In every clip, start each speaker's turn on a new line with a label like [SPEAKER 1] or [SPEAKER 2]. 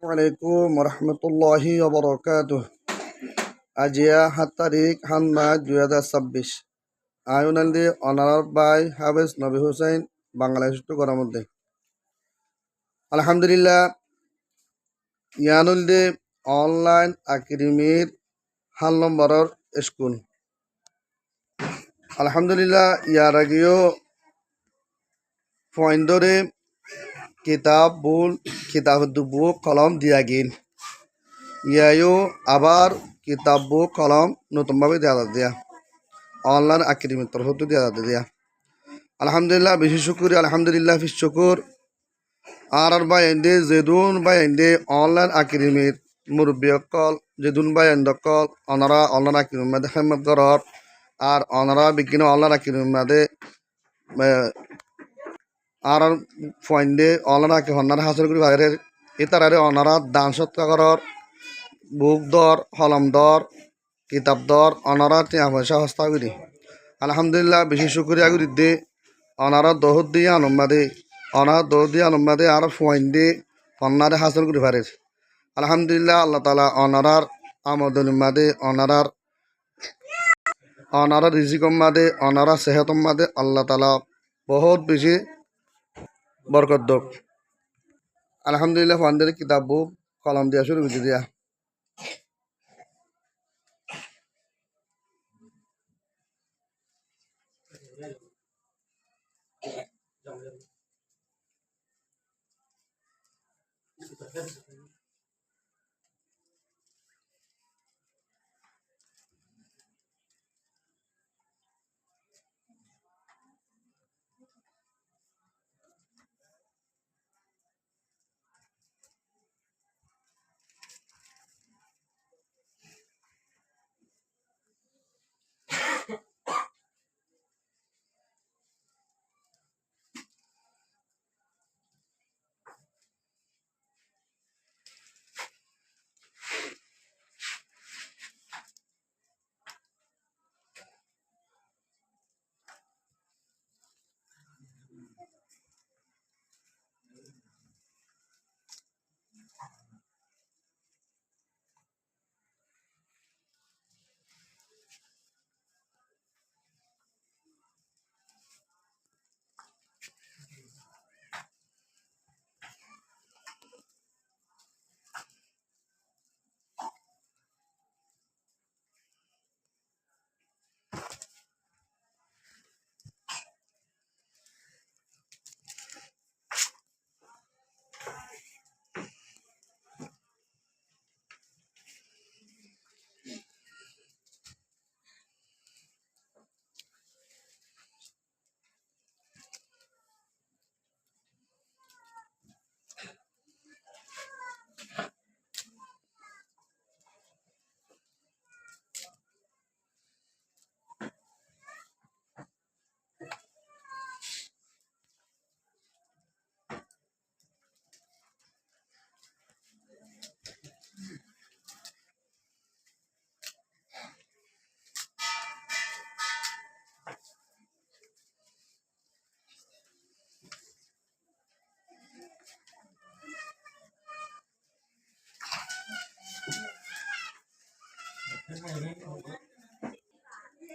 [SPEAKER 1] Assalamualaikum warahmatullahi wabarakatuh. Ajia 7 তারিখ March 2026 আয়ুনালদি honour by হাফেজ নবী হুসাইন বাংলাদেশ টু গরামদ্দে আলহামদুলিল্লাহ ইয়ানুলদি অনলাইন একাডেমির হাল নম্বরের স্কুল আলহামদুলিল্লাহ ইয়ার আগেও পয়েন্টরে কিতাব বুক কলম দিয়া গেল ইয়ায়ও আবার কিতাব বুক কলম নতুনভাবে দেয়া অনলাইন একাডেমির তরফ দিয়া আলহামদুলিল্লাহ বেশি শুকুর আলহামদুলিল্লাহ ফিস শুকুর আর বাইন্দে জেদুন বাইন্দে অনলাইন একাডেমির মুরব্বী অকল জেদুন বাইন্দ অকল অনারা অনলাইন একাডেমির মধ্যে খেদমত করার আর অনারা বিজ্ঞান অনলাইন একাডেমির মধ্যে আর ফাইন্দে অনলাইন একাডেমি অনারা হাসল করি বাইরের এতারে অনারা দান সৎকার করার বুক দর কলম দর কিতাব দর অনারা টিয়া পয়সা হস্তা করি আলহামদুলিল্লাহ বেশি শুক্রিয়া করি দে অনারা দহদ দিয়ে আনম্মাদে আর ফুয়াইন্দে অনারে হাসল করি পারে আলহামদুলিল্লাহ আল্লাহ তালা অনারার আমদন মাদে অনারা রিজিকম মাদে অনারা সেহতম মাদে আল্লাহ তালা বহুত বেশি বরকত দক আলহামদুলিল্লাহ ফান্দের কিতাব বুক কলম দিয়া শুরু করে দিয়া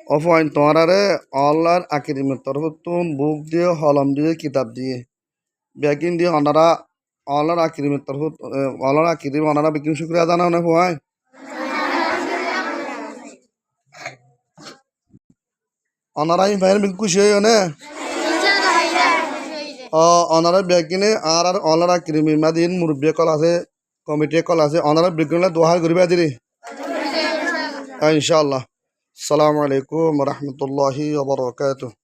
[SPEAKER 1] অফলাইন তোমারে অনলাইন একাডেমির তরফ তুম বুক দিয়ে কলম দিয়ে কিতাব দিয়ে ব্যাগিন দিয়ে অনারা অনলাইন একাডেমির তরফ অনলাইন একাডেমি অনারা বিজ্ঞান শুক্রিয়া জানা না হয় অনারাই ভাইয়ের বিল খুশি হই না অনারা ব্যাগিনে আর অনলাইন একাডেমির মাদিন মুরব্বী কল আছে কমিটি কল আছে অনারা বিজ্ঞান দোহার করিবা দিরি ইনশাআল্লাহ আসসালামু আলাইকুম ওয়া রাহমাতুল্লাহি ওয়া বারাকাতুহু